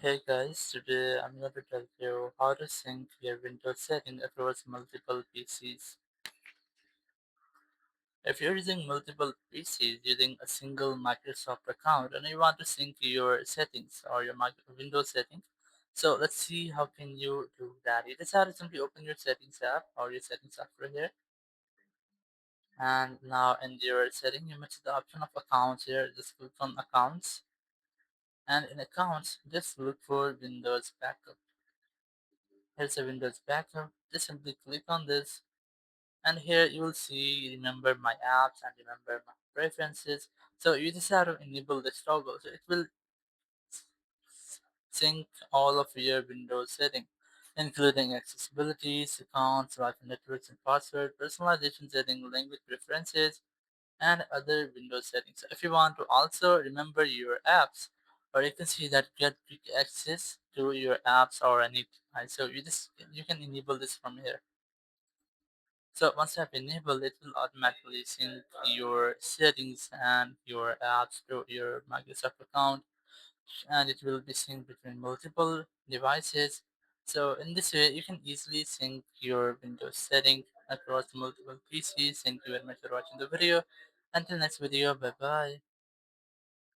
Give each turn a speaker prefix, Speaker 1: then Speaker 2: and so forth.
Speaker 1: Hey guys, today I'm going to tell you how to sync your Windows setting across multiple PCs. If you're using multiple PCs using a single Microsoft account and you want to sync your settings or your Windows settings, so let's see how can you do that. You just have to simply open your settings app or your settings software here, and now in your setting you must see the option of accounts here. Just click on accounts, and in accounts just look for Windows backup. Here's a Windows backup. Just simply click on this, and here you will see remember my apps and remember my preferences. So you just have to enable this toggle, so it will sync all of your Windows settings, including accessibility, accounts, Wi-Fi networks and password, personalization setting, language preferences, and other Windows settings. So if you want to also remember your apps, or you can see that get quick access to your apps or any, so you can enable this from here. So once you have enabled, it will automatically sync your settings and your apps to your Microsoft account, and it will be synced between multiple devices. So in this way, you can easily sync your Windows setting across multiple PCs. Thank you very much for watching the video. Until next video, bye bye.